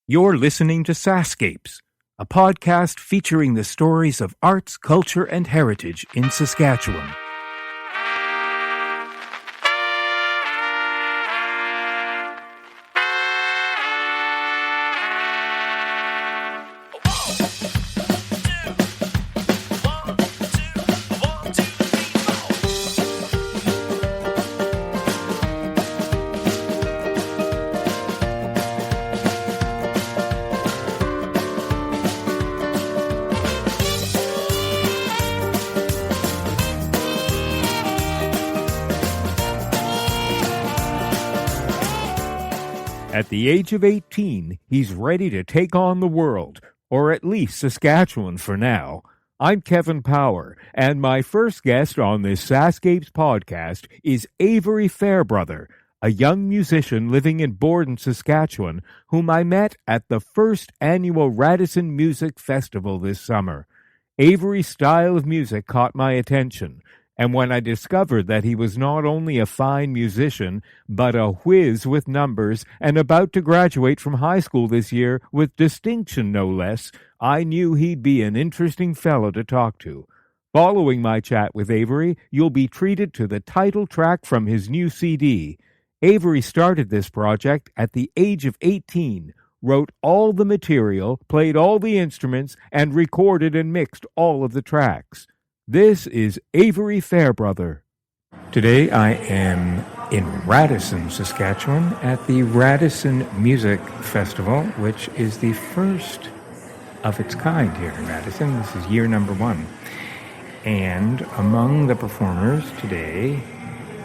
You're listening to SaskScapes, a podcast featuring the stories of arts, culture, and heritage in Saskatchewan. At the age of 18, he's ready to take on the world, or at least Saskatchewan for now. I'm Kevin Power, and my first guest on this SaskScapes podcast is Avery Fairbrother, a young musician living in Borden, Saskatchewan, whom I met at the first annual Radisson Music Festival this summer. Avery's style of music caught my attention, and when I discovered that he was not only a fine musician, but a whiz with numbers and about to graduate from high school this year with distinction no less, I knew he'd be an interesting fellow to talk to. Following my chat with Avery, you'll be treated to the title track from his new CD. Avery started this project at the age of 18, wrote all the material, played all the instruments, and recorded and mixed all of the tracks. This is Avery Fairbrother. Today I am in Radisson, Saskatchewan at the Radisson Music Festival, which is the first of its kind here in Radisson. This is year number 1. And among the performers today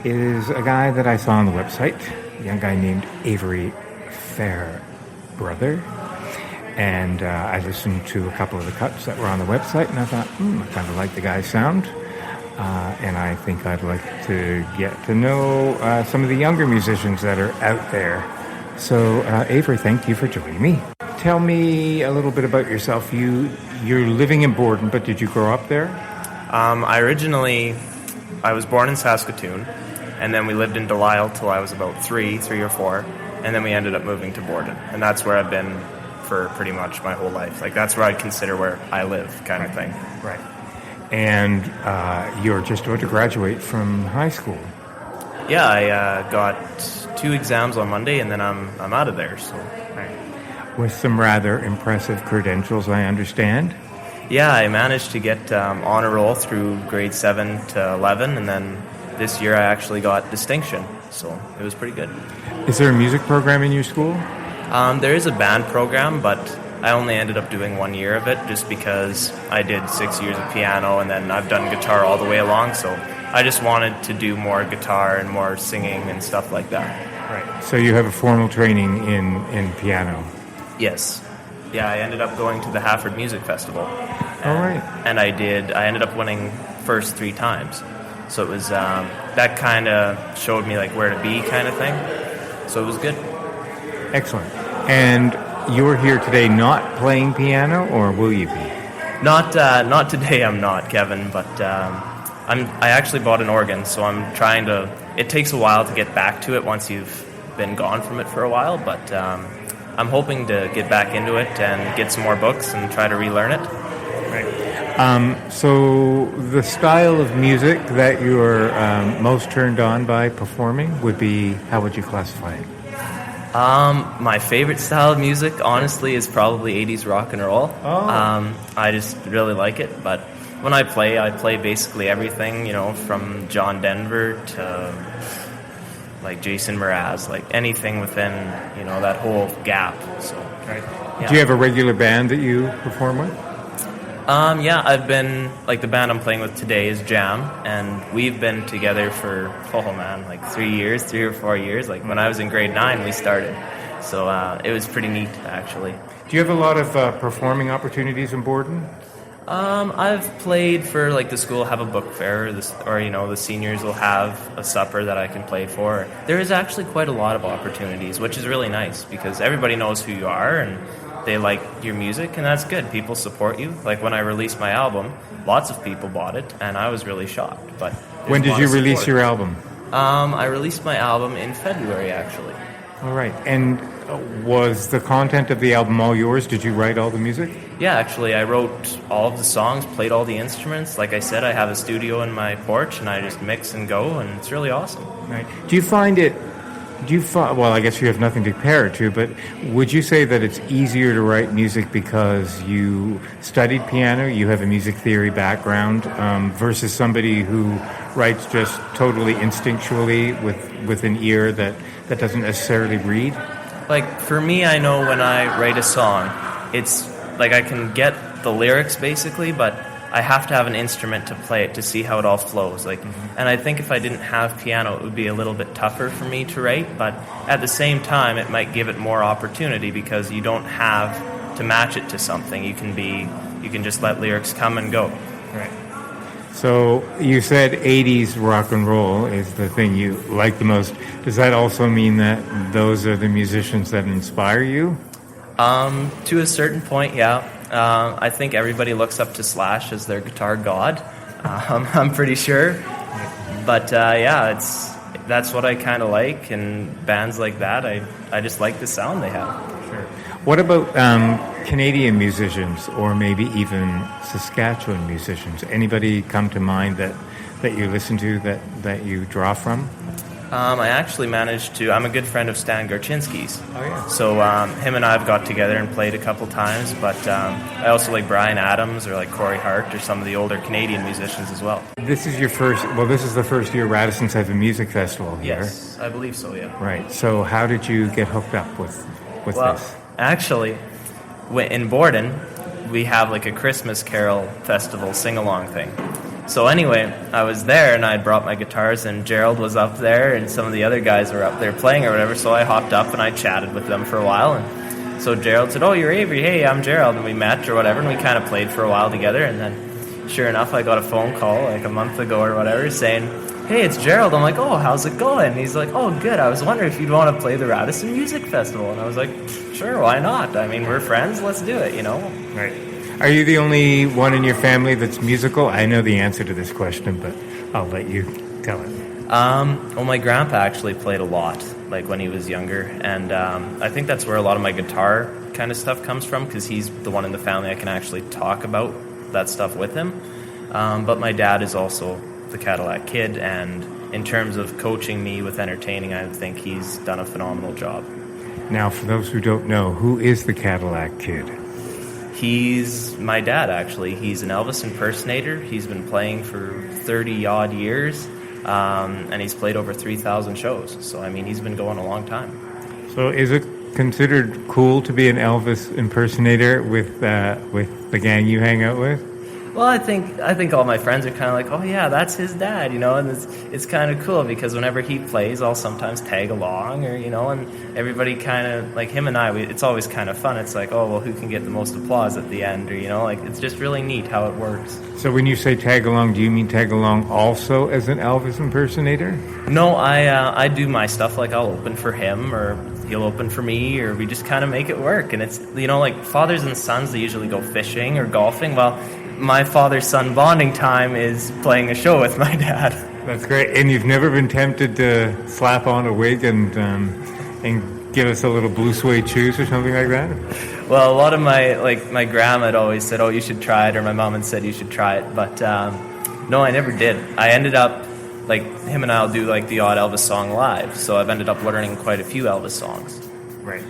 is a guy that I saw on the website, a young guy named Avery Fairbrother. And I listened to a couple of the cuts that were on the website, and I thought, I kind of like the guy's sound. And I think I'd like to get to know some of the younger musicians that are out there. So, Avery, thank you for joining me. Tell me a little bit about yourself. You're living in Borden, but did you grow up there? I was born in Saskatchewan, and then we lived in Delisle till I was about three or four, and then we ended up moving to Borden, and that's where I've been for pretty much my whole life. Like, that's where I'd consider where I live, kind of thing. Right. And you're just about to graduate from high school. Yeah, I got 2 exams on Monday, and then I'm out of there. So, right. With some rather impressive credentials, I understand. Yeah, I managed to get honor roll through grade 7 to 11, and then this year I actually got distinction. So it was pretty good. Is there a music program in your school? There is a band program, but I only ended up doing 1 year of it just because I did 6 years of piano, and then I've done guitar all the way along, so I just wanted to do more guitar and more singing and stuff like that. Right. So you have a formal training in piano? Yes. Yeah, I ended up going to the Hafford Music Festival. All right. And I ended up winning first 3 times. So it was, that kind of showed me like where to be kind of thing. So it was good. Excellent. And you're here today not playing piano, or will you be? Not today, I'm not, Kevin, but I actually bought an organ, so I'm trying to... It takes a while to get back to it once you've been gone from it for a while, but I'm hoping to get back into it and get some more books and try to relearn it. Right. So the style of music that you're most turned on by performing would be, how would you classify it? My favorite style of music, honestly, is probably 80s rock and roll. Oh. I just really like it, but when I play basically everything, from John Denver to like Jason Mraz, like anything within, that whole gap. So, right. Yeah. Do you have a regular band that you perform with? Yeah, I've been, like the band I'm playing with today is Jam, and we've been together for, 3 or 4 years. Like when I was in grade 9, we started. So it was pretty neat, actually. Do you have a lot of performing opportunities in Borden? I've played for, like, the school have a book fair, the seniors will have a supper that I can play for. There is actually quite a lot of opportunities, which is really nice because everybody knows who you are and they like your music, and that's good. People support you. Like when I released my album, lots of people bought it, and I was really shocked. But when did you release your album? I released my album in February, actually. All right. And Was the content of the album all yours? Did you write all the music? Yeah, actually, I wrote all of the songs, played all the instruments. Like I said, I have a studio in my porch, and I just mix and go, and it's really awesome. Right. Well, I guess you have nothing to compare it to, but would you say that it's easier to write music because you studied piano, you have a music theory background, versus somebody who writes just totally instinctually with an ear that doesn't necessarily read? Like, for me, I know when I write a song, it's like I can get the lyrics basically, but I have to have an instrument to play it to see how it all flows. And I think if I didn't have piano, it would be a little bit tougher for me to write, but at the same time, it might give it more opportunity because you don't have to match it to something. You can just let lyrics come and go. Right. So you said 80s rock and roll is the thing you like the most. Does that also mean that those are the musicians that inspire you? To a certain point, yeah. I think everybody looks up to Slash as their guitar god. I'm pretty sure. But that's what I kind of like, and bands like that, I just like the sound they have. Sure. What about Canadian musicians, or maybe even Saskatchewan musicians? Anybody come to mind that you listen to, that you draw from? I actually I'm a good friend of Stan Garchinsky's. Oh, yeah. So him and I have got together and played a couple times, but I also like Bryan Adams or like Corey Hart or some of the older Canadian musicians as well. This is the first year Radisson's have a music festival here. Yes, I believe so, yeah. Right. So how did you get hooked up with this? Actually, in Borden, we have like a Christmas Carol festival sing-along thing. So anyway, I was there and I brought my guitars, and Gerald was up there and some of the other guys were up there playing or whatever, so I hopped up and I chatted with them for a while, and so Gerald said, "Oh, you're Avery, hey, I'm Gerald," and we met or whatever, and we kind of played for a while together, and then sure enough, I got a phone call like a month ago or whatever saying, "Hey, it's Gerald." I'm like, "Oh, how's it going?" And he's like, "Oh, good. I was wondering if you'd want to play the Radisson Music Festival." And I was like, "Sure, why not? I mean, we're friends, let's do it, you know?" Right. Are you the only one in your family that's musical? I know the answer to this question, but I'll let you tell it. Well, my grandpa actually played a lot, like when he was younger, and I think that's where a lot of my guitar kind of stuff comes from, because he's the one in the family I can actually talk about that stuff with him. But my dad is also the Cadillac Kid, and in terms of coaching me with entertaining, I think he's done a phenomenal job. Now, for those who don't know, who is the Cadillac Kid? He's my dad, actually. He's an Elvis impersonator. He's been playing for 30-odd years, and he's played over 3,000 shows. So, I mean, he's been going a long time. So is it considered cool to be an Elvis impersonator with the gang you hang out with? Well, I think all my friends are kind of like, "Oh yeah, that's his dad," you know, and it's kind of cool because whenever he plays, I'll sometimes tag along, or you know, and everybody kind of like him and I. It's always kind of fun. It's like, oh well, who can get the most applause at the end, or you know, like it's just really neat how it works. So when you say tag along, do you mean tag along also as an Elvis impersonator? No, I do my stuff, like I'll open for him, or he'll open for me, or we just kind of make it work. And it's, you know, like fathers and sons, they usually go fishing or golfing. Well, my father-son bonding time is playing a show with my dad. That's great. And you've never been tempted to slap on a wig and give us a little blue suede shoes or something like that? Well, a lot of my grandma had always said, "Oh, you should try it," or my mom had said, "You should try it." But no, I never did. I ended up, like, him and I'll do like the odd Elvis song live, so I've ended up learning quite a few Elvis songs. Right.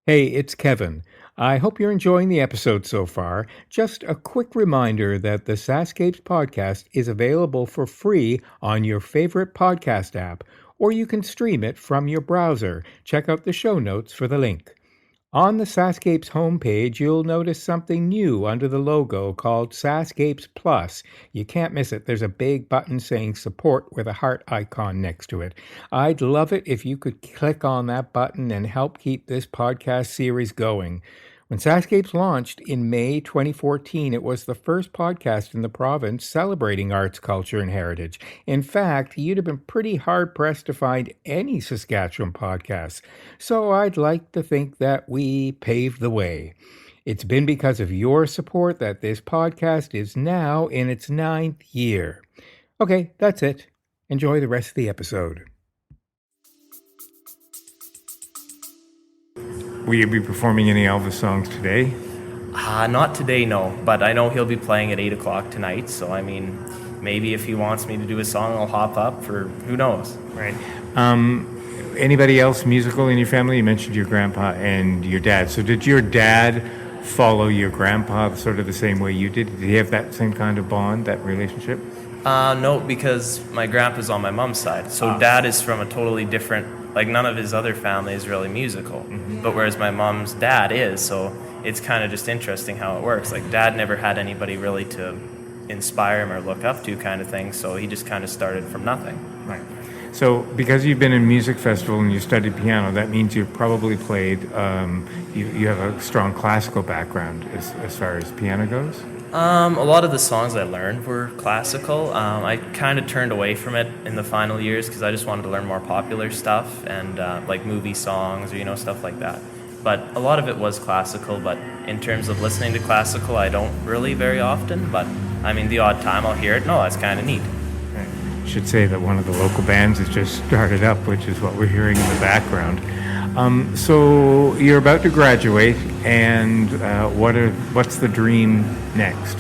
Hey, it's Kevin. I hope you're enjoying the episode so far. Just a quick reminder that the SaskScapes podcast is available for free on your favorite podcast app, or you can stream it from your browser. Check out the show notes for the link. On the SaskScapes homepage, you'll notice something new under the logo called SaskScapes Plus. You can't miss it. There's a big button saying support with a heart icon next to it. I'd love it if you could click on that button and help keep this podcast series going. When SaskScapes launched in May 2014, it was the first podcast in the province celebrating arts, culture, and heritage. In fact, you'd have been pretty hard-pressed to find any Saskatchewan podcasts. So I'd like to think that we paved the way. It's been because of your support that this podcast is now in its 9th year. Okay, that's it. Enjoy the rest of the episode. Will you be performing any Elvis songs today? Not today, no. But I know he'll be playing at 8 o'clock tonight. So, I mean, maybe if he wants me to do a song, I'll hop up, or who knows. Right. Anybody else musical in your family? You mentioned your grandpa and your dad. So did your dad follow your grandpa sort of the same way you did? Did he have that same kind of bond, that relationship? No, because my grandpa's on my mom's side. So Dad is from a totally different, like none of his other family is really musical. Mm-hmm. But whereas my mom's dad is, so it's kind of just interesting how it works. Like Dad never had anybody really to inspire him or look up to kind of thing, so he just kind of started from nothing. Right. So because you've been in music festival and you studied piano, that means you've probably played, you have a strong classical background as far as piano goes? A lot of the songs I learned were classical. I kind of turned away from it in the final years because I just wanted to learn more popular stuff and like movie songs or, stuff like that. But a lot of it was classical, but in terms of listening to classical, I don't really very often, but I mean, the odd time I'll hear it. No, that's kind of neat. Right. I should say that one of the local bands has just started up, which is what we're hearing in the background. So you're about to graduate, and what's the dream next?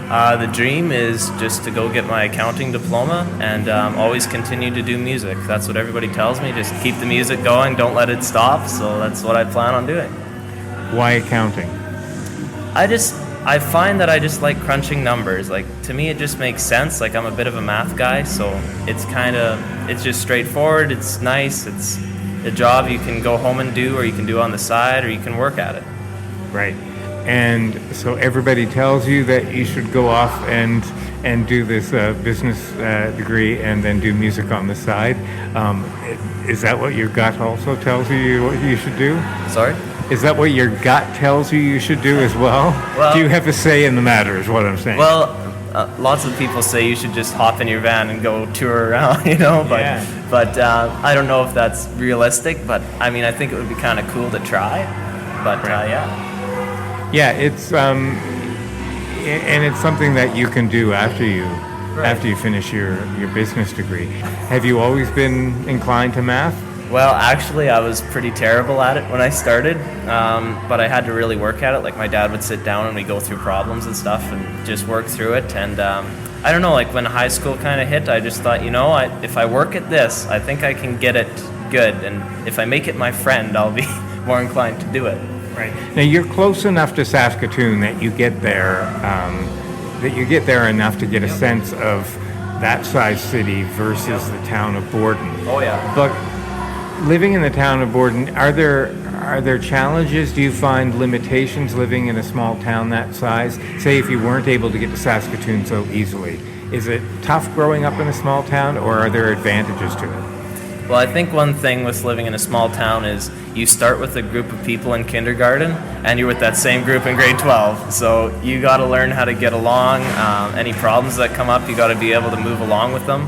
The dream is just to go get my accounting diploma and always continue to do music. That's what everybody tells me. Just keep the music going, don't let it stop. So that's what I plan on doing. Why accounting? I find that I just like crunching numbers. Like, to me, it just makes sense. Like, I'm a bit of a math guy, so it's just straightforward. It's nice. It's a job you can go home and do, or you can do on the side, or you can work at it. Right. And so everybody tells you that you should go off and do this business degree and then do music on the side. Is that what your gut also tells you what you should do? Sorry? Is that what your gut tells you should do as well? Do you have a say in the matter is what I'm saying? Well, lots of people say you should just hop in your van and go tour around, but I don't know if that's realistic, but I mean, I think it would be kind of cool to try, but Yeah, it's and it's something that you can do after you finish your business degree. Have you always been inclined to math? Well, actually, I was pretty terrible at it when I started, but I had to really work at it. Like, my dad would sit down and we'd go through problems and stuff and just work through it. And I don't know, like when high school kind of hit, I just thought, if I work at this, I think I can get it good. And if I make it my friend, I'll be more inclined to do it. Right. Now, you're close enough to Saskatoon that you get there, enough to get a sense of that size city versus the town of Borden. Oh, yeah. But living in the town of Borden, are there challenges? Do you find limitations living in a small town that size? Say if you weren't able to get to Saskatoon so easily. Is it tough growing up in a small town, or are there advantages to it? Well, I think one thing with living in a small town is you start with a group of people in kindergarten and you're with that same group in grade 12. So you got to learn how to get along. Any problems that come up, you got to be able to move along with them.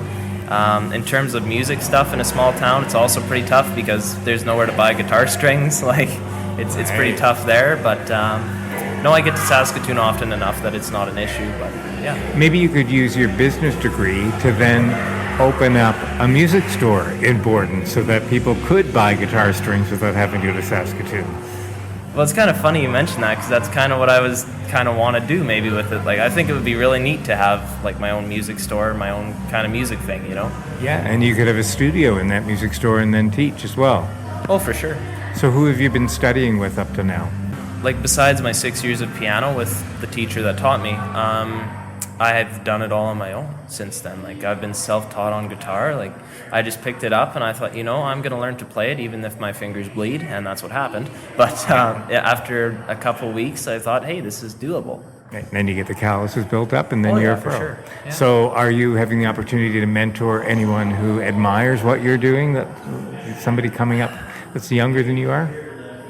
In terms of music stuff in a small town, it's also pretty tough because there's nowhere to buy guitar strings. Like, it's pretty tough there. But no, I get to Saskatoon often enough that it's not an issue. But yeah, maybe you could use your business degree to then open up a music store in Borden so that people could buy guitar strings without having to go to Saskatoon. Well, it's kind of funny you mention that because that's kind of what I was kind of want to do maybe with it. Like, I think it would be really neat to have like my own music store, my own kind of music thing, Yeah, and you could have a studio in that music store and then teach as well. Oh, for sure. So who have you been studying with up to now? Like, besides my 6 years of piano with the teacher that taught me, I have done it all on my own since then. Like, I've been self-taught on guitar. Like, I just picked it up and I thought, I'm going to learn to play it even if my fingers bleed, and that's what happened. But after a couple weeks, I thought, hey, this is doable. And then you get the calluses built up, and then you're a pro. For sure. Yeah. So are you having the opportunity to mentor anyone who admires what you're doing? That somebody coming up that's younger than you are?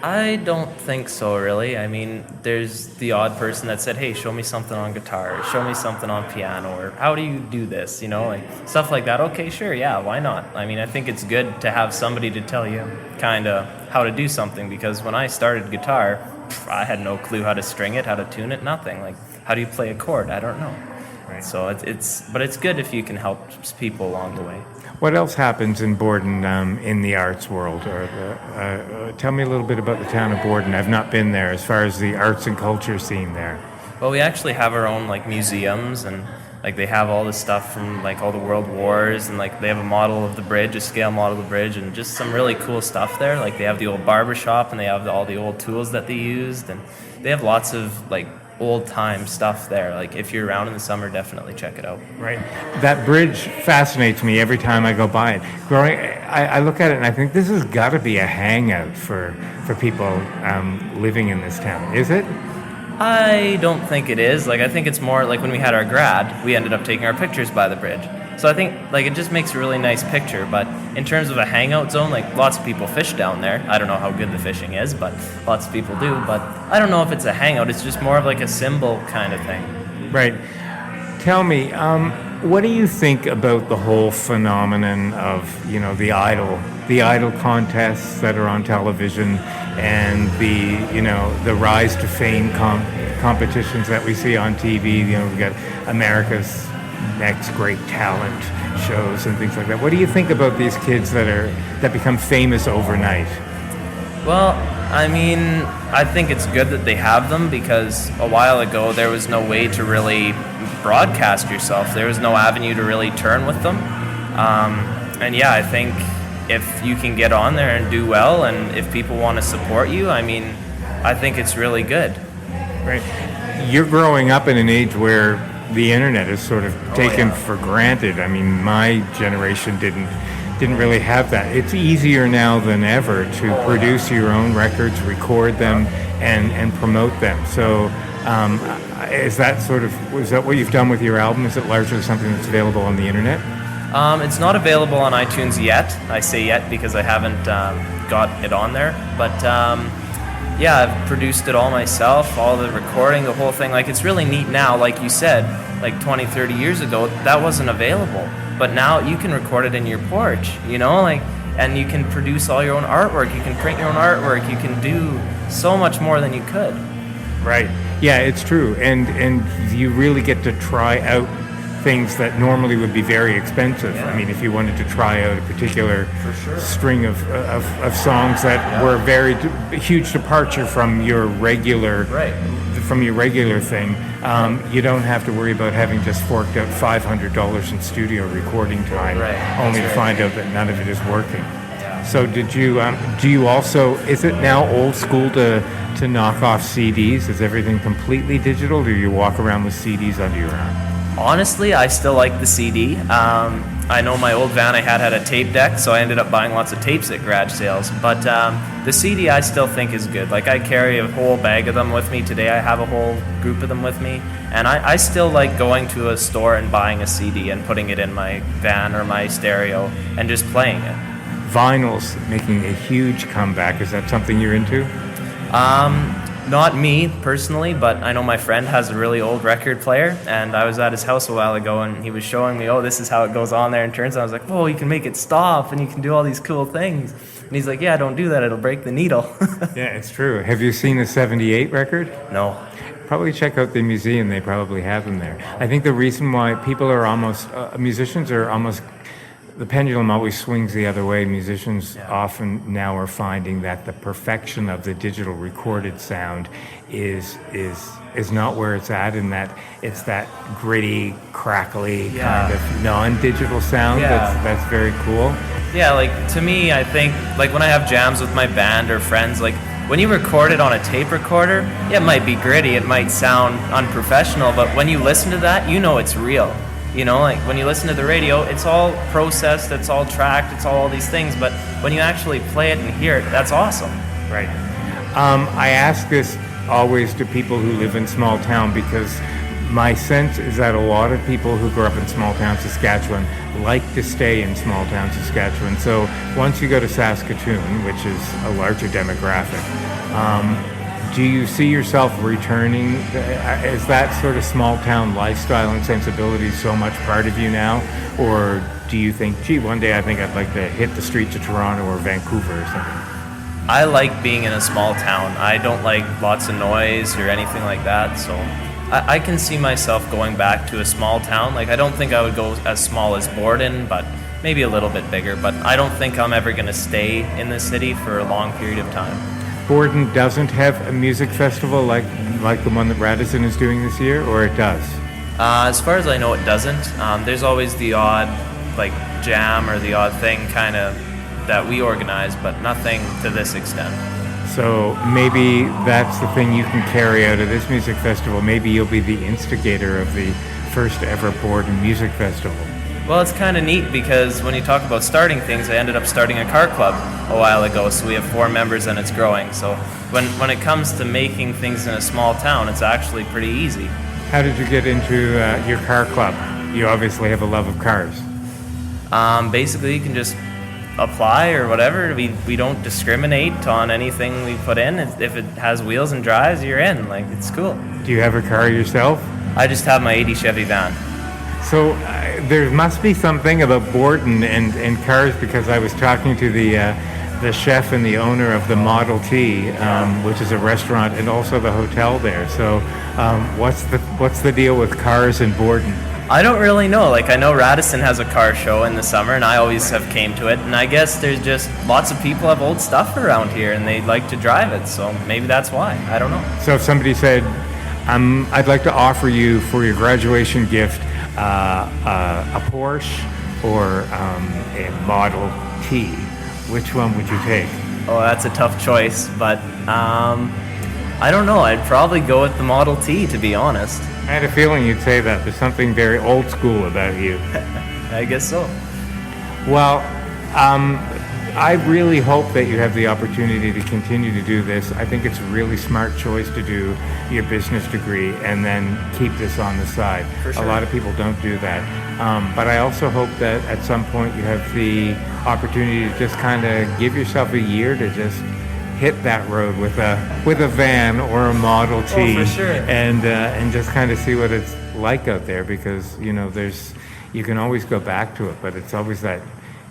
I don't think so, really. I mean, there's the odd person that said, hey, show me something on guitar, or show me something on piano, or how do you do this, like stuff like that. Okay, sure, yeah, why not? I mean, I think it's good to have somebody to tell you kind of how to do something, because when I started guitar, I had no clue how to string it, how to tune it, nothing. Like, how do you play a chord? I don't know. Right. So it's good if you can help people along the way. What else happens in Borden in the arts world? Or tell me a little bit about the town of Borden. I've not been there as far as the arts and culture scene there. Well, we actually have our own like museums, and like they have all the stuff from like all the world wars, and like they have a model of the bridge, a scale model of the bridge, and just some really cool stuff there. Like they have the old barber shop, and they have all the old tools that they used, and they have lots of like old-time stuff there. Like if you're around in the summer, definitely check it out. Right. That bridge fascinates me every time I go by it. I look at it and I think this has got to be a hangout for people living in this town. Is it? I don't think it is. Like I think it's more like when we had our grad, we ended up taking our pictures by the bridge. So I think like it just makes a really nice picture. But in terms of a hangout zone, like lots of people fish down there. I don't know how good the fishing is, but lots of people do. But I don't know if it's a hangout. It's just more of like a symbol kind of thing. Right. Tell me, what do you think about the whole phenomenon of, the idol contests that are on television, and the rise to fame competitions that we see on TV? We've got America's Next Great Talent shows and things like that. What do you think about these kids that become famous overnight? Well, I mean, I think it's good that they have them, because a while ago there was no way to really broadcast yourself. There was no avenue to really turn with them. And yeah, I think if you can get on there and do well, and if people want to support you, I mean, I think it's really good. Right. You're growing up in an age where the internet is sort of taken for granted. I mean, my generation didn't really have that. It's easier now than ever to produce your own records, record them, and promote them. So is that what you've done with your album? Is it largely something that's available on the internet? It's not available on iTunes yet. I say yet because I haven't got it on there. But yeah, I've produced it all myself, all the recording, the whole thing. Like, it's really neat now. Like you said, like 20, 30 years ago, that wasn't available. But now you can record it in your porch, and you can produce all your own artwork. You can print your own artwork. You can do so much more than you could. Right. Yeah, it's true. And you really get to try out things that normally would be very expensive. Yeah. I mean, if you wanted to try out a particular string of songs that were very huge departure from your regular thing, you don't have to worry about having just forked out $500 in studio recording time, only to find out that none of it is working. Yeah. So do you also, is it now old school to knock off CDs? Is everything completely digital, or do you walk around with CDs under your arm? Honestly, I still like the CD. I know my old van I had a tape deck, so I ended up buying lots of tapes at garage sales. But the CD I still think is good. Like, I carry a whole bag of them with me. Today I have a whole group of them with me. And I still like going to a store and buying a CD and putting it in my van or my stereo and just playing it. Vinyl's making a huge comeback. Is that something you're into? Not me personally, but I know my friend has a really old record player, and I was at his house a while ago, and he was showing me, this is how it goes on there and turns. And I was like, you can make it stop, and you can do all these cool things. And he's like, yeah, don't do that, it'll break the needle. Yeah, it's true. Have you seen the 78 record? No. Probably check out the museum, they probably have them there. I think the reason why people are musicians are almost, the pendulum always swings the other way. Musicians often now are finding that the perfection of the digital recorded sound is not where it's at, and that it's that gritty, crackly kind of non-digital sound that's very cool. Yeah, like to me, I think like when I have jams with my band or friends, like when you record it on a tape recorder, it might be gritty, it might sound unprofessional, but when you listen to that, it's real. Like when you listen to the radio, it's all processed, it's all tracked, it's all these things. But when you actually play it and hear it, that's awesome. Right. I ask this always to people who live in small town, because my sense is that a lot of people who grow up in small town Saskatchewan like to stay in small town Saskatchewan. So once you go to Saskatoon, which is a larger demographic, do you see yourself returning? Is that sort of small town lifestyle and sensibility so much part of you now? Or do you think, one day I think I'd like to hit the streets of Toronto or Vancouver or something? I like being in a small town. I don't like lots of noise or anything like that. So I can see myself going back to a small town. Like, I don't think I would go as small as Borden, but maybe a little bit bigger. But I don't think I'm ever going to stay in the city for a long period of time. Borden doesn't have a music festival like the one that Radisson is doing this year, or it does? As far as I know, it doesn't. There's always the odd, like, jam or the odd thing kind of that we organize, but nothing to this extent. So maybe that's the thing you can carry out of this music festival. Maybe you'll be the instigator of the first ever Borden Music Festival. Well, it's kind of neat because when you talk about starting things, I ended up starting a car club a while ago, so we have 4 members and it's growing. So when it comes to making things in a small town, it's actually pretty easy. How did you get into your car club? You obviously have a love of cars. Basically, you can just apply or whatever. We don't discriminate on anything we put in. If it has wheels and drives, you're in. Like, it's cool. Do you have a car yourself? I just have my 80 Chevy van. So there must be something about Borden and cars, because I was talking to the chef and the owner of the Model T, which is a restaurant and also the hotel there. So what's the deal with cars in Borden? I don't really know. Like, I know Radisson has a car show in the summer, and I always have came to it. And I guess there's just lots of people have old stuff around here, and they like to drive it. So maybe that's why. I don't know. So if somebody said, I'd like to offer you for your graduation gift a Porsche or a Model T, which one would you take? Oh, that's a tough choice, but I don't know. I'd probably go with the Model T, to be honest. I had a feeling you'd say that. There's something very old school about you. I guess so. Well, I really hope that you have the opportunity to continue to do this. I think it's a really smart choice to do your business degree and then keep this on the side. For sure. A lot of people don't do that. But I also hope that at some point you have the opportunity to just kind of give yourself a year to just hit that road with a van or a Model T. Oh, for sure. And just kind of see what it's like out there, because you can always go back to it, but it's always that,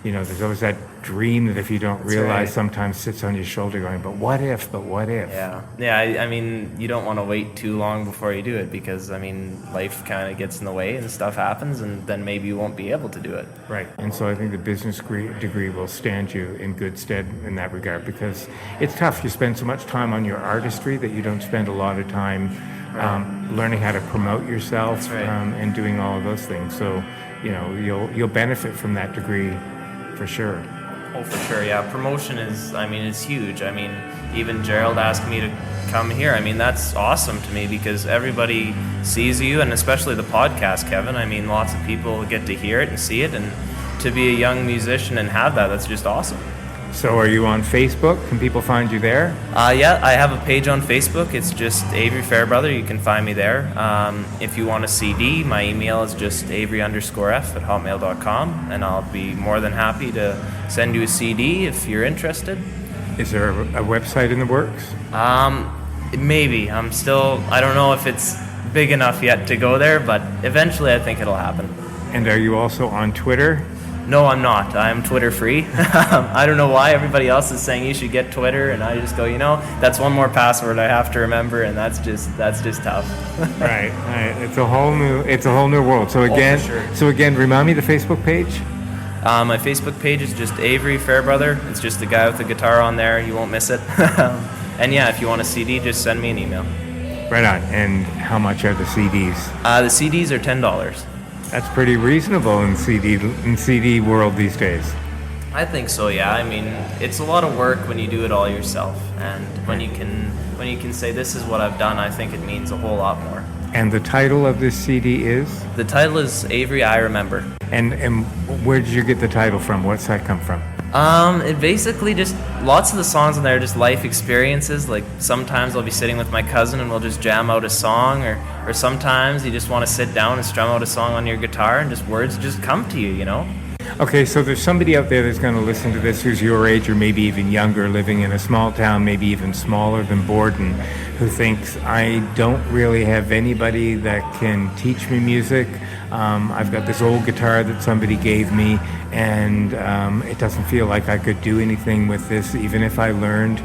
there's always that dream that if you don't realize, sometimes sits on your shoulder going, but what if? Yeah, I mean, you don't want to wait too long before you do it, because, I mean, life kind of gets in the way and stuff happens, and then maybe you won't be able to do it. Right, and so I think the business degree will stand you in good stead in that regard, because it's tough. You spend so much time on your artistry that you don't spend a lot of time learning how to promote yourself. That's right. And doing all of those things. So, you'll benefit from that degree for sure. Oh, for sure, yeah. Promotion is huge. I mean, even Gerald asked me to come here. I mean, that's awesome to me, because everybody sees you, and especially the podcast, Kevin. I mean, lots of people get to hear it and see it, and to be a young musician and have that's just awesome. So are you on Facebook? Can people find you there? Yeah, I have a page on Facebook. It's just Avery Fairbrother. You can find me there. If you want a CD, my email is just avery_f@hotmail.com, and I'll be more than happy to send you a CD if you're interested. Is there a website in the works? Maybe. I don't know if it's big enough yet to go there, but eventually I think it'll happen. And are you also on Twitter? No, I'm not. I'm Twitter free. I don't know why everybody else is saying you should get Twitter, and I just go, that's one more password I have to remember, and that's just tough. Right. It's a whole new world. So again, for sure. Remind me the Facebook page. My Facebook page is just Avery Fairbrother. It's just the guy with the guitar on there. You won't miss it. And yeah, if you want a CD, just send me an email. Right on. And how much are the CDs? The CDs are $10. That's pretty reasonable in CD world these days. I think so, yeah. I mean, it's a lot of work when you do it all yourself, and when you can say this is what I've done, I think it means a whole lot more. And the title of this CD is? The title is Avery I Remember. And where did you get the title from? What's that come from? It basically just, lots of the songs in there are just life experiences. Like, sometimes I'll be sitting with my cousin and we'll just jam out a song, or sometimes you just want to sit down and strum out a song on your guitar and just words just come to you, Okay, so there's somebody out there that's going to listen to this who's your age or maybe even younger, living in a small town, maybe even smaller than Borden, who thinks, I don't really have anybody that can teach me music. I've got this old guitar that somebody gave me, and it doesn't feel like I could do anything with this, even if I learned.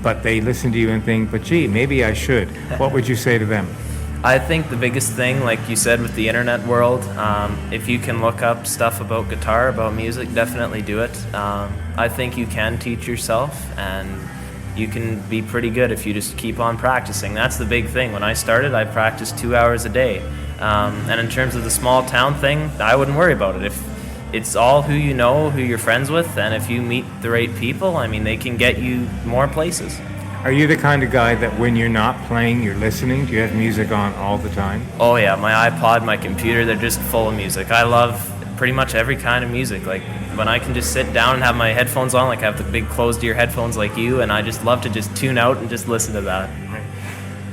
But they listen to you and think, but gee, maybe I should. What would you say to them? I think the biggest thing, like you said, with the internet world, if you can look up stuff about guitar, about music, definitely do it. I think you can teach yourself, and you can be pretty good if you just keep on practicing. That's the big thing. When I started, I practiced 2 hours a day. And in terms of the small town thing, I wouldn't worry about it. If it's all who you know, who you're friends with, and if you meet the right people, I mean, they can get you more places. Are you the kind of guy that when you're not playing, you're listening? Do you have music on all the time? Oh yeah, my iPod, my computer, they're just full of music. I love pretty much every kind of music. Like when I can just sit down and have my headphones on, like I have the big closed ear headphones like you, and I just love to just tune out and just listen to that.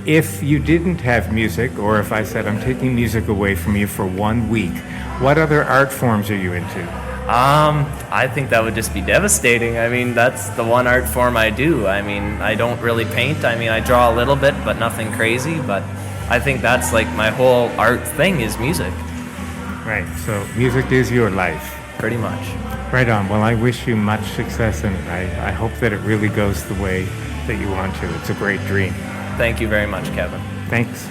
If you didn't have music, or if I said I'm taking music away from you for 1 week, what other art forms are you into? I think that would just be devastating. I mean, that's the one art form I do. I mean, I don't really paint. I mean, I draw a little bit, but nothing crazy. But I think that's like my whole art thing is music. Right, so music is your life. Pretty much. Right on. Well, I wish you much success, and I hope that it really goes the way that you want to. It's a great dream. Thank you very much, Kevin. Thanks.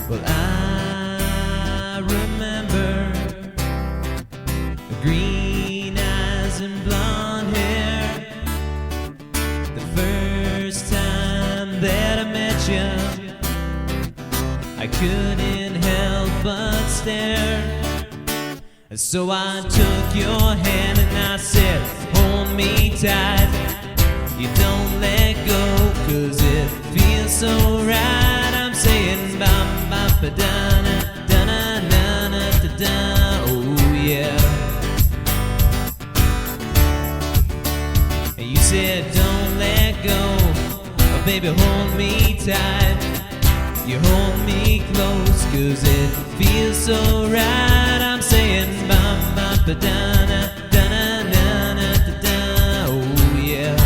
Well, I remember green eyes and blonde hair. The first time that I met you, I couldn't help but stare. So I took your hand and I said, hold me tight. You don't let go, 'cause it feels so right. I'm saying bam bam ba da na da na na na da da. Oh yeah. And you said don't let go, oh, baby hold me tight. You hold me close, 'cause it feels so right. I'm saying bam bam ba da na da na na na da da. Oh yeah.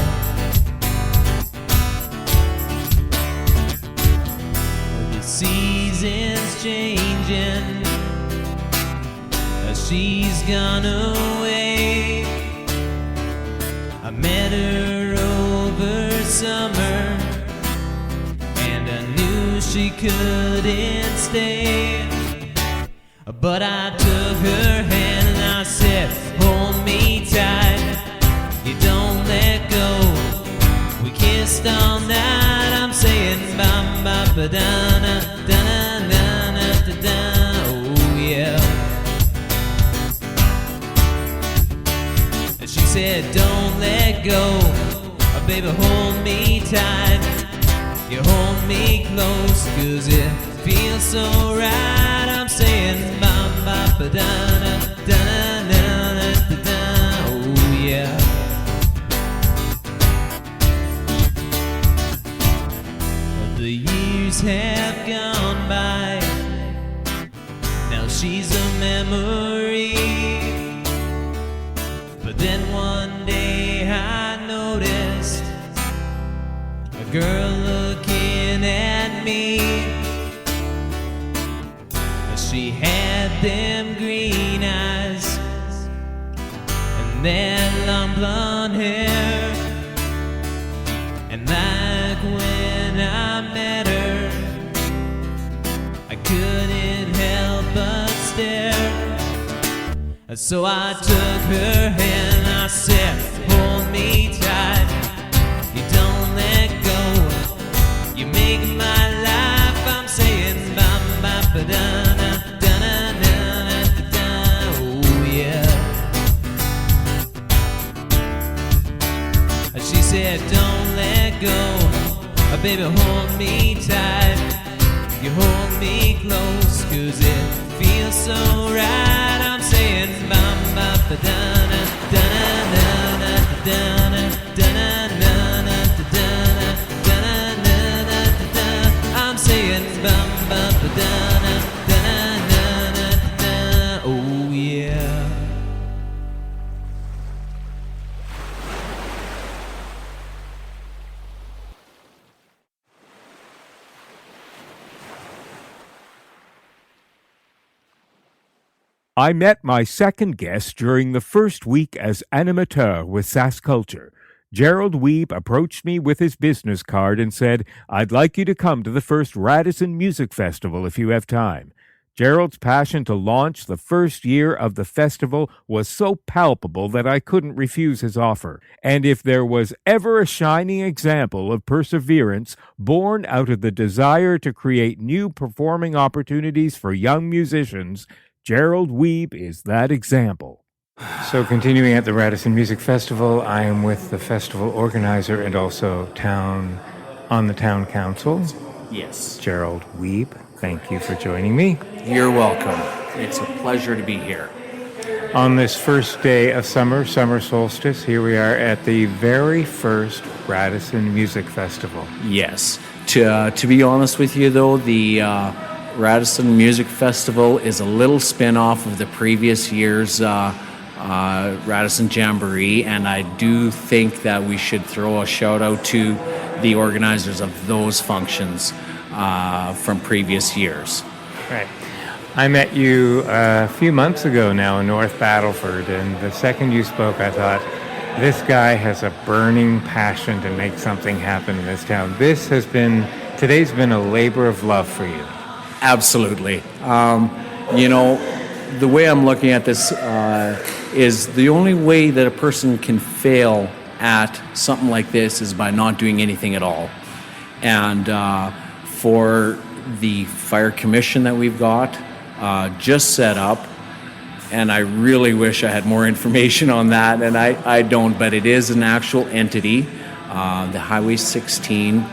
Seasons changing, she's gone away. I met her over summer, and I knew she couldn't stay. But I took her hand and I said, hold me tight. You don't let go. We kissed all night. I'm saying bam bam ba da na da na na na da da. Oh yeah. And she said don't let go, oh, baby hold me tight. You hold me close, 'cause it feels so right. I'm saying bam bam ba da na da na na na da da. Oh yeah. The years have gone by, now she's a memory. But then one day I noticed a girl looking at me. She had them green eyes and that long blonde hair. And like when I met her, I couldn't help but stare. So I took her hand and I said, hold me tight. You don't let go. You make my life. I'm saying bam bam ba da na da na na na da da. Oh yeah. She said don't let go, oh, baby hold me tight. You hold me close, 'cause it feels so right. I'm saying bam bam ba da na da na na na da na da na na na da na da na na na da. I'm saying I met my second guest during the first week as animateur with SaskCulture. Gerald Wiebe approached me with his business card and said, "I'd like you to come to the first Radisson Music Festival if you have time." Gerald's passion to launch the first year of the festival was so palpable that I couldn't refuse his offer. And if there was ever a shining example of perseverance born out of the desire to create new performing opportunities for young musicians, Gerald Wiebe is that example. So continuing at the Radisson Music Festival, I am with the festival organizer and also on the town council. Yes. Gerald Wiebe, thank you for joining me. You're welcome. It's a pleasure to be here. On this first day of summer solstice, here we are at the very first Radisson Music Festival. Yes. To be honest with you, though, the Radisson Music Festival is a little spin-off of the previous year's Radisson Jamboree, and I do think that we should throw a shout-out to the organizers of those functions from previous years. Right. I met you a few months ago now in North Battleford, and the second you spoke, I thought, this guy has a burning passion to make something happen in this town. Today's been a labor of love for you. Absolutely. The way I'm looking at this is the only way that a person can fail at something like this is by not doing anything at all. And for the fire commission that we've got just set up, and I really wish I had more information on that, and I don't, but it is an actual entity, the Highway 16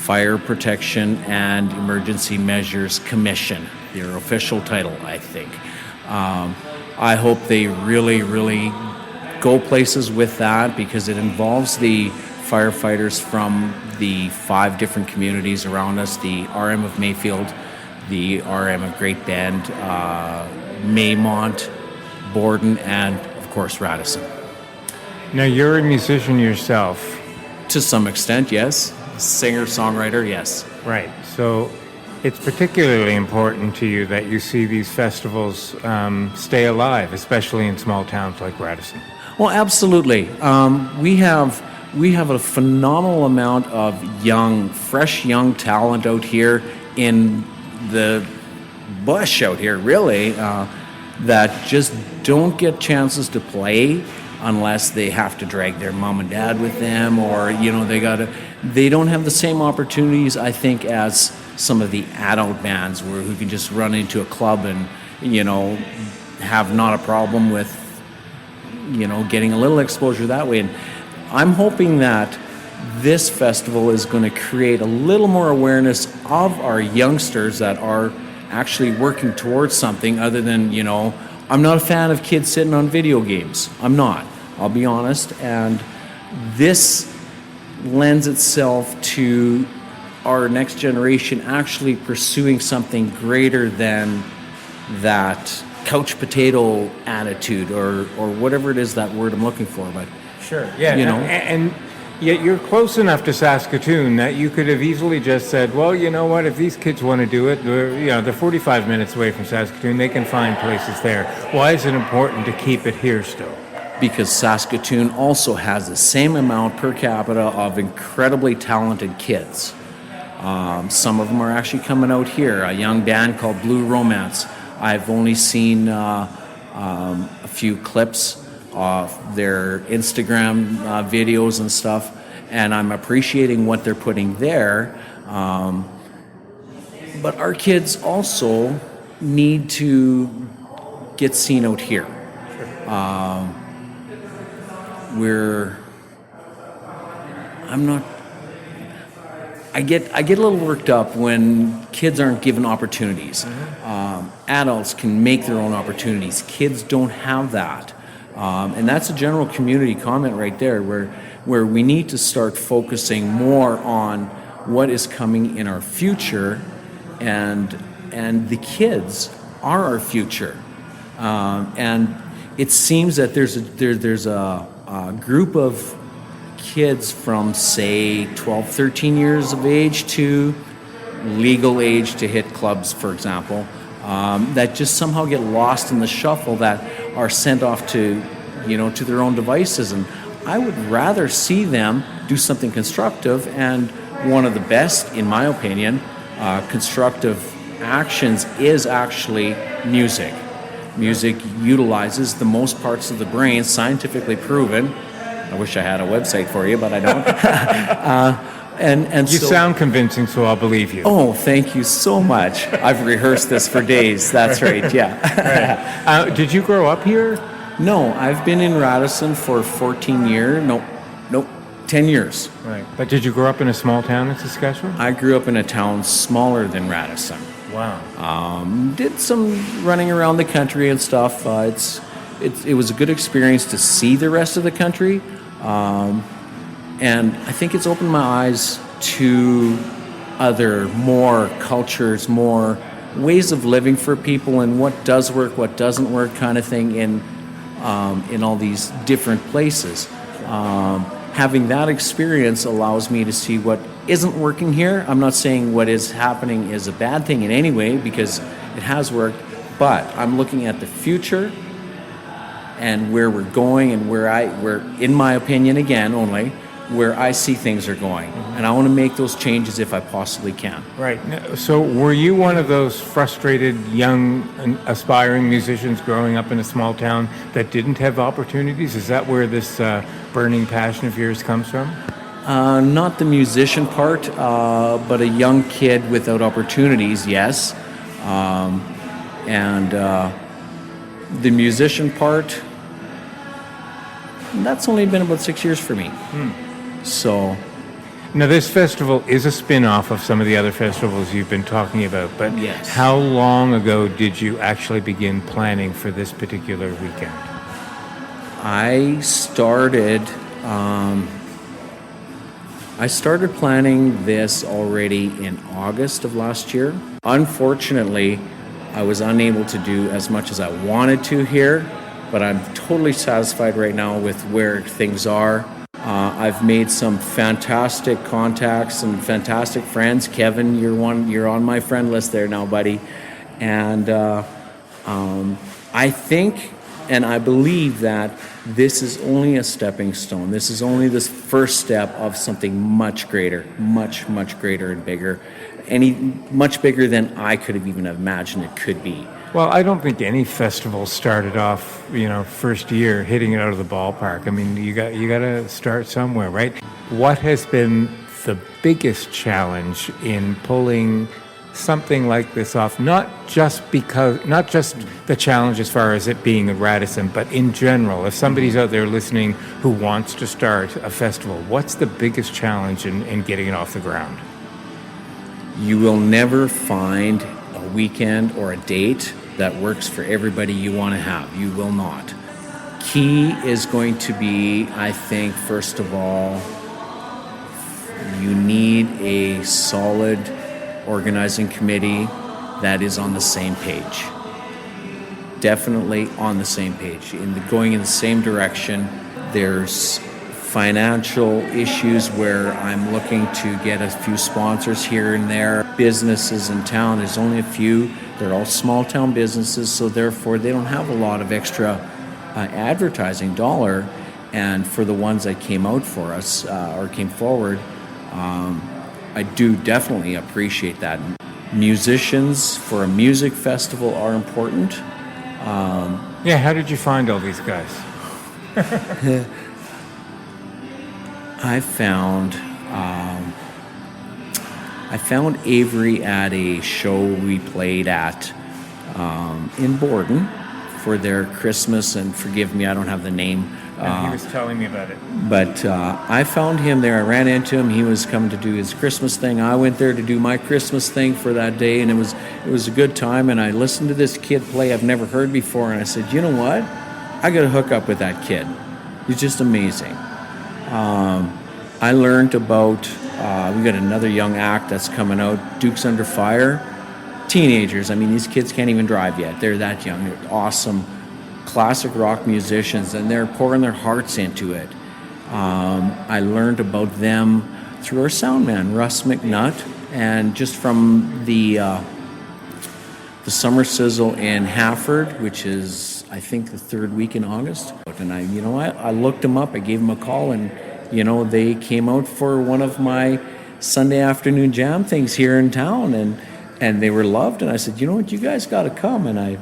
Fire Protection and Emergency Measures Commission, their official title, I think. I hope they really, really go places with that, because it involves the firefighters from the 5 different communities around us, the RM of Mayfield, the RM of Great Bend, Maymont, Borden, and of course Radisson. Now you're a musician yourself. To some extent, yes. Singer, songwriter, yes. Right. So it's particularly important to you that you see these festivals stay alive, especially in small towns like Radisson. Well, absolutely. We have a phenomenal amount of fresh young talent out here in the bush out here, really, that just don't get chances to play unless they have to drag their mom and dad with them, or they don't have the same opportunities, I think, as some of the adult bands who can just run into a club and have not a problem with getting a little exposure that way. And I'm hoping that this festival is going to create a little more awareness of our youngsters that are actually working towards something other than, I'm not a fan of kids sitting on video games. I'm not. I'll be honest. And this lends itself to our next generation actually pursuing something greater than that couch potato attitude or whatever it is, that word I'm looking for. But sure, yeah, and yet you're close enough to Saskatoon that you could have easily just said, well, you know what, if these kids want to do it, they're 45 minutes away from Saskatoon, they can find places there. Why is it important to keep it here still? Because Saskatoon also has the same amount per capita of incredibly talented kids. Some of them are actually coming out here. A young band called Blue Romance. I've only seen a few clips of their Instagram videos and stuff, and I'm appreciating what they're putting there. But our kids also need to get seen out here. I get a little worked up when kids aren't given opportunities. Adults can make their own opportunities. Kids don't have that. And that's a general community comment right there, where we need to start focusing more on what is coming in our future, and the kids are our future. And it seems that there's a group of kids from, say, 12, 13 years of age to legal age to hit clubs, for example, that just somehow get lost in the shuffle, that are sent off to, to their own devices. And I would rather see them do something constructive, and one of the best, in my opinion, constructive actions is actually music. Music utilizes the most parts of the brain, scientifically proven. I wish I had a website for you, but I don't. You sound convincing, so I'll believe you. Oh, thank you so much. I've rehearsed this for days. That's right, yeah. Right. Did you grow up here? No, I've been in Radisson for 14 years. Nope, 10 years. Right. But did you grow up in a small town in Saskatchewan? I grew up in a town smaller than Radisson. Wow. Did some running around the country and stuff. It was a good experience to see the rest of the country. And I think it's opened my eyes to more cultures, more ways of living for people, and what does work, what doesn't work, kind of thing in all these different places. Having that experience allows me to see what isn't working here. I'm not saying what is happening is a bad thing in any way, because it has worked, but I'm looking at the future and where we're going, and where in my opinion, again, only where I see things are going. And I want to make those changes if I possibly can. Right. So were you one of those frustrated young and aspiring musicians growing up in a small town that didn't have opportunities? Is that where this burning passion of yours comes from? Not the musician part, but a young kid without opportunities, yes. And the musician part, that's only been about 6 years for me. So, now this festival is a spin-off of some of the other festivals you've been talking about, but yes. How long ago did you actually begin planning for this particular weekend? I started planning this already in August of last year. Unfortunately, I was unable to do as much as I wanted to here, but I'm totally satisfied right now with where things are. I've made some fantastic contacts and fantastic friends. Kevin, you're on my friend list there now, buddy. And I think and I believe that this is only a stepping stone. This is only the first step of something much greater, much, much greater and bigger. Much bigger than I could have even imagined it could be. Well, I don't think any festival started off, first year hitting it out of the ballpark. I mean, you got to start somewhere, right? What has been the biggest challenge in pulling something like this off? Not just the challenge as far as it being a Radisson, but in general, if somebody's out there listening who wants to start a festival, what's the biggest challenge in getting it off the ground? You will never find a weekend or a date that works for everybody you want to have. You will not. Key is going to be, I think, first of all, you need a solid organizing committee that is on the same page. Definitely on the same page, going in the same direction. There's financial issues where I'm looking to get a few sponsors here and there. Businesses in town, there's only a few. They're all small town businesses, so therefore they don't have a lot of extra advertising dollar. And for the ones that came out for us or came forward, I do definitely appreciate that. Musicians for a music festival are important. How did you find all these guys? I found Avery at a show we played at in Borden for their Christmas, and forgive me, I don't have the name. He was telling me about it. But I found him there. I ran into him. He was coming to do his Christmas thing. I went there to do my Christmas thing for that day, and it was a good time. And I listened to this kid play I've never heard before, and I said, you know what? I got to hook up with that kid. He's just amazing. I learned about, we got another young act that's coming out, Dukes Under Fire. Teenagers, I mean, these kids can't even drive yet. They're that young. They're awesome classic rock musicians, and they're pouring their hearts into it. I learned about them through our sound man, Russ McNutt, and just from the the Summer Sizzle in Hafford, which is, I think, the third week in August. And I looked them up, I gave them a call, and, they came out for one of my Sunday afternoon jam things here in town, and they were loved. And I said, you guys got to come. And I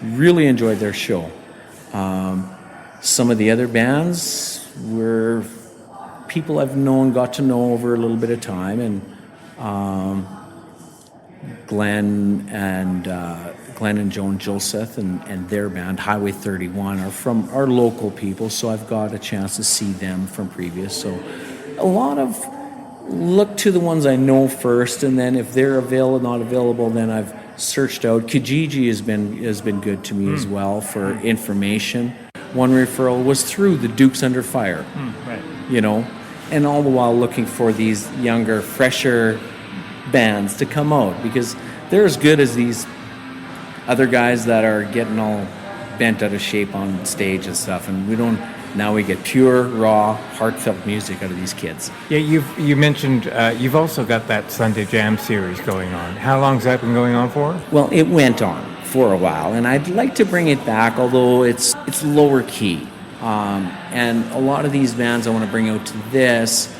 really enjoyed their show. Some of the other bands were people I've got to know over a little bit of time, and Glenn and Joan Joseph and their band Highway 31 are from our local people, so I've got a chance to see them from previous. So a lot of look to the ones I know first, and then if they're not available, then I've searched out. Kijiji has been good to me as well for information. One referral was through the Dukes Under Fire, Right. And all the while looking for these younger, fresher bands to come out, because they're as good as these other guys that are getting all bent out of shape on stage and stuff, and now we get pure, raw, heartfelt music out of these kids. Yeah, you mentioned you've also got that Sunday Jam series going on. How long's that been going on for? Well, it went on for a while, and I'd like to bring it back, although it's lower key. And a lot of these bands I want to bring out to this,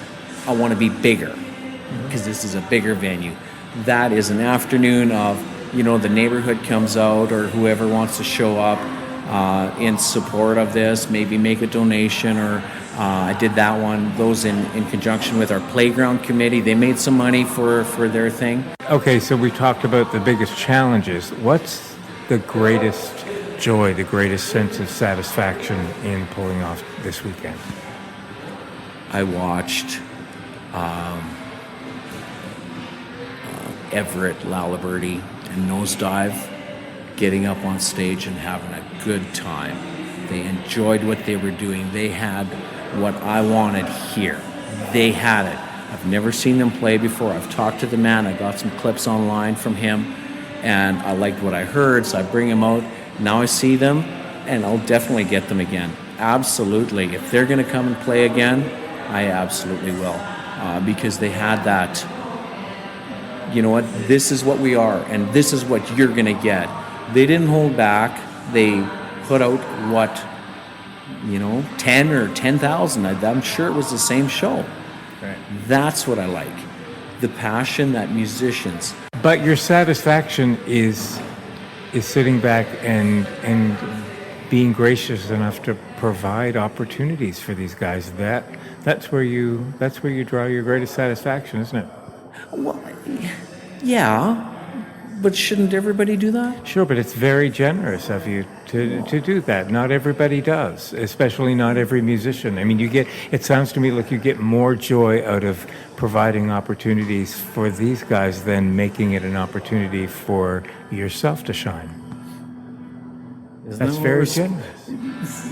I want to be bigger, because this is a bigger venue. That is an afternoon of, the neighborhood comes out, or whoever wants to show up in support of this, maybe make a donation, or I did that one, those in conjunction with our playground committee. They made some money for their thing. Okay, so we talked about the biggest challenges. What's the greatest joy, the greatest sense of satisfaction in pulling off this weekend? I watched Everett, Laliberty, and Nosedive getting up on stage and having a good time. They enjoyed what they were doing. They had what I wanted here. They had it. I've never seen them play before. I've talked to the man. I got some clips online from him, and I liked what I heard, so I bring him out. Now I see them, and I'll definitely get them again. Absolutely. If they're going to come and play again, I absolutely will, because they had that, this is what we are, and this is what you're going to get. They didn't hold back. They put out 10 or 10,000. I'm sure it was the same show. Right. That's what I like. The passion that musicians. But your satisfaction is sitting back and being gracious enough to provide opportunities for these guys. That's where you draw your greatest satisfaction, isn't it? Well, yeah, but shouldn't everybody do that? Sure, but it's very generous of you to do that. Not everybody does, especially not every musician. I mean, it sounds to me like you get more joy out of providing opportunities for these guys than making it an opportunity for yourself to shine. That's very generous.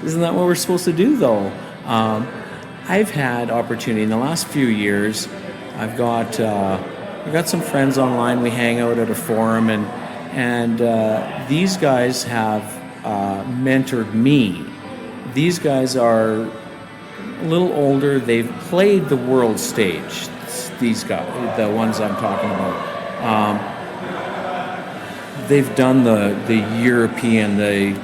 Isn't that what we're supposed to do, though? I've had opportunity in the last few years. I've got some friends online. We hang out at a forum, and these guys have mentored me. These guys are a little older. They've played the world stage. These guys, the ones I'm talking about, they've done the European, the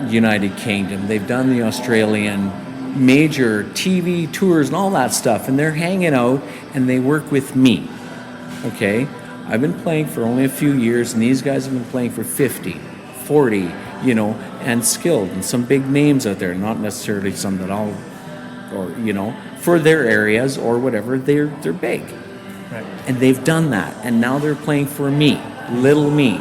United Kingdom. They've done the Australian major TV tours and all that stuff, and they're hanging out and they work with me. Okay, I've been playing for only a few years, and these guys have been playing for 50, 40, and skilled, and some big names out there, not necessarily some that I'll, or for their areas or whatever, they're big. Right. And they've done that, and now they're playing for me, little me,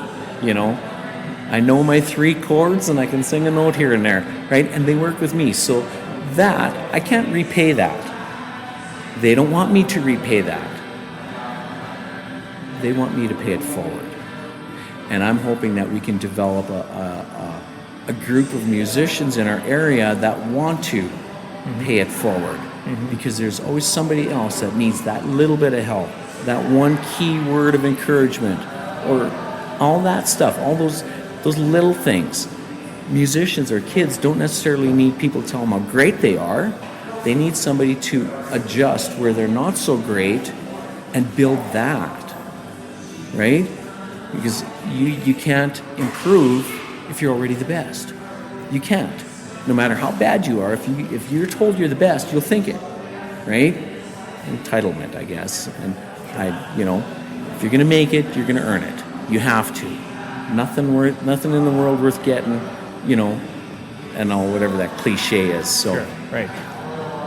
I know my 3 chords and I can sing a note here and there, right? And they work with me. So that, I can't repay that. They don't want me to repay that. They want me to pay it forward. And I'm hoping that we can develop a group of musicians in our area that want to pay it forward. Because there's always somebody else that needs that little bit of help, that one key word of encouragement, or all that stuff, all those little things. Musicians or kids don't necessarily need people to tell them how great they are. They need somebody to adjust where they're not so great and build that, right? because you can't improve if you're already the best. You can't. No matter how bad you are, if you're told you're the best, you'll think it, right? Entitlement, I guess. And if you're going to make it, you're going to earn it. You have to. Nothing in the world worth getting, and all whatever that cliche is. So, sure, right.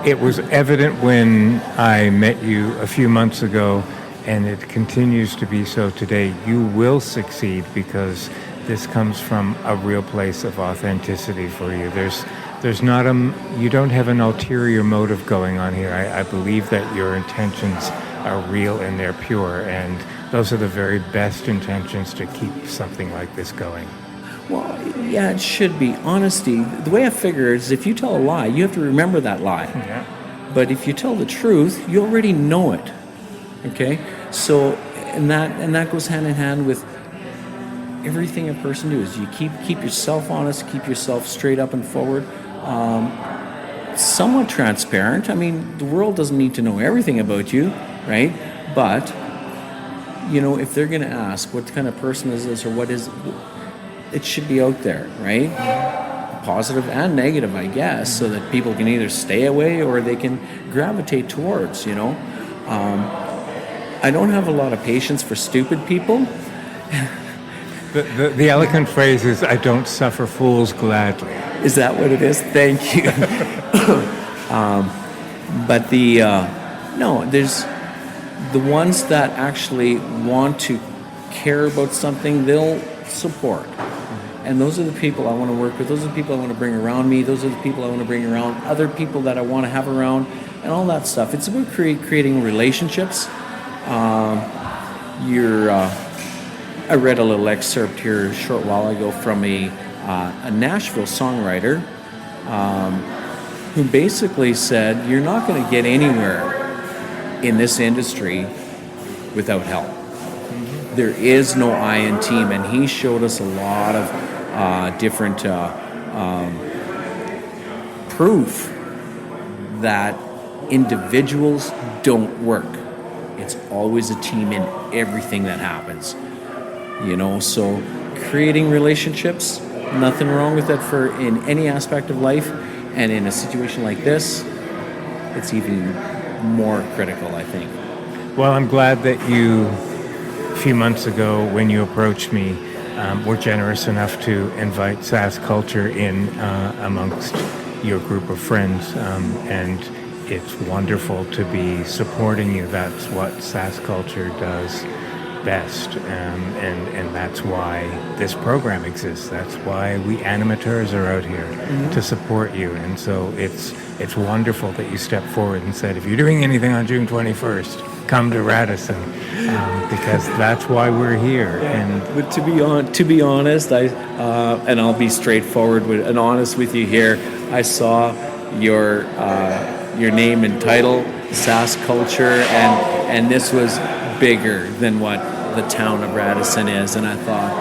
It was evident when I met you a few months ago, and it continues to be so today. You will succeed because this comes from a real place of authenticity for you. You don't have an ulterior motive going on here. I believe that your intentions are real and they're pure, and those are the very best intentions to keep something like this going. Well, yeah, it should be. Honesty, the way I figure is if you tell a lie, you have to remember that lie. Yeah. But if you tell the truth, you already know it. Okay? So, and that goes hand in hand with everything a person does. You keep yourself honest, keep yourself straight up and forward, somewhat transparent. I mean, the world doesn't need to know everything about you, right? But, if they're going to ask what kind of person is this or what is, it should be out there, right? Positive and negative, I guess, so that people can either stay away or they can gravitate towards, I don't have a lot of patience for stupid people. The elegant phrase is, I don't suffer fools gladly. Is that what it is? Thank you. But there's the ones that actually want to care about something, they'll support. And those are the people I want to work with. Those are the people I want to bring around me. Those are the people I want to bring around other people that I want to have around, and all that stuff. It's about creating relationships. I read a little excerpt here a short while ago from a Nashville songwriter who basically said, you're not going to get anywhere in this industry without help. Mm-hmm. There is no I in team, and he showed us a lot of different proof that individuals don't work. It's always a team in everything that happens. So creating relationships, nothing wrong with that in any aspect of life, and in a situation like this, it's even more critical, I think. Well, I'm glad that you, a few months ago when you approached me, were generous enough to invite Sask Culture in amongst your group of friends, and it's wonderful to be supporting you. That's what Sask Culture does best, and that's why this program exists. That's why we animateurs are out here to support you. And so it's wonderful that you stepped forward and said, if you're doing anything on June 21st, come to Radisson, because that's why we're here. But to be honest, and I'll be straightforward and honest with you here. I saw your name and title, Sask Culture, and this was bigger than what the town of Radisson is, and I thought,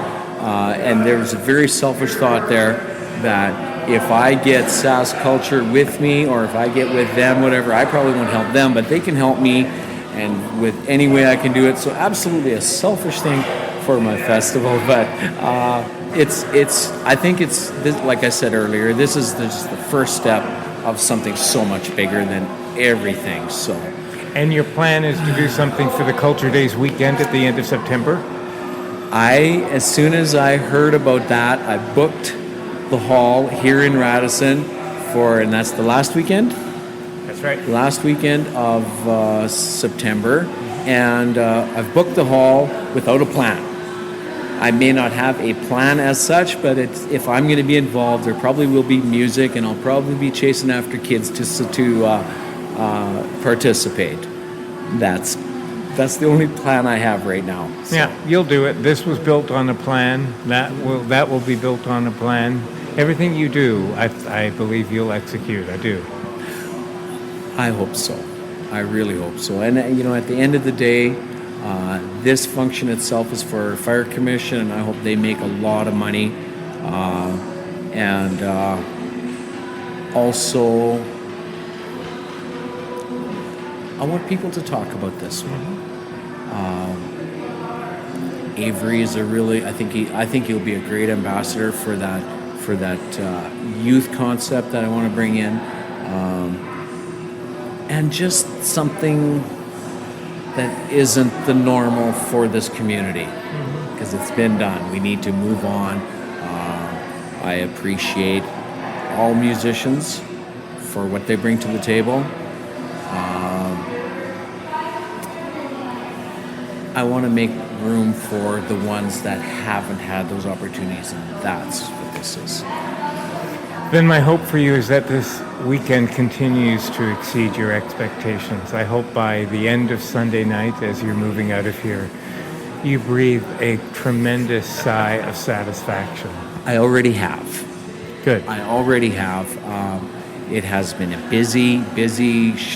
and there was a very selfish thought there that if I get Sask Culture with me, or if I get with them, whatever, I probably won't help them, but they can help me, and with any way I can do it. So absolutely a selfish thing for my festival, but I think it's like I said earlier, this is just the first step of something so much bigger than everything. So. And your plan is to do something for the Culture Days weekend at the end of September? As soon as I heard about that, I booked the hall here in Radisson and that's the last weekend? That's right. Last weekend of September. And I've booked the hall without a plan. I may not have a plan as such, but if I'm going to be involved, there probably will be music, and I'll probably be chasing after kids to participate. That's the only plan I have right now. So. Yeah, you'll do it. This was built on a plan. That will be built on a plan. Everything you do, I believe you'll execute. I do. I hope so. I really hope so. And at the end of the day, this function itself is for Fire Commission, and I hope they make a lot of money. And also, I want people to talk about this one. Avery is I think he'll be a great ambassador for that youth concept that I want to bring in, and just something that isn't the normal for this community, because it's been done. We need to move on. I appreciate all musicians for what they bring to the table. I want to make room for the ones that haven't had those opportunities, and that's what this is. Then my hope for you is that this weekend continues to exceed your expectations. I hope by the end of Sunday night, as you're moving out of here, you breathe a tremendous sigh of satisfaction. I already have. Good. I already have. It has been a busy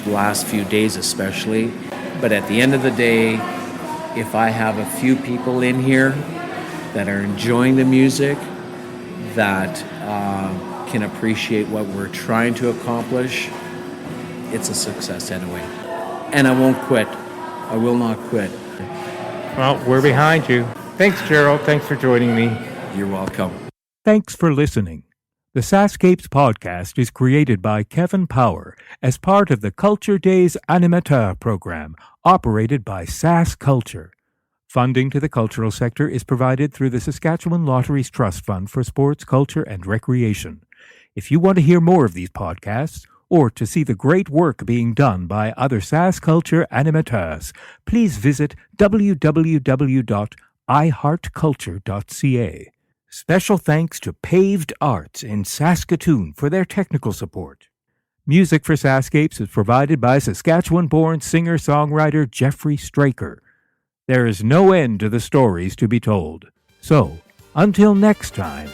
last few days especially. But at the end of the day, if I have a few people in here that are enjoying the music, that can appreciate what we're trying to accomplish, it's a success anyway. And I won't quit. I will not quit. Well, we're behind you. Thanks, Gerald. Thanks for joining me. You're welcome. Thanks for listening. The SaskScapes podcast is created by Kevin Power as part of the Culture Days Animateur program operated by Sask Culture. Funding to the cultural sector is provided through the Saskatchewan Lotteries Trust Fund for Sports, Culture and Recreation. If you want to hear more of these podcasts, or to see the great work being done by other Sask Culture animateurs, please visit www.iheartculture.ca. Special thanks to Paved Arts in Saskatoon for their technical support. Music for SaskScapes is provided by Saskatchewan-born singer-songwriter Jeffrey Straker. There is no end to the stories to be told. So, until next time,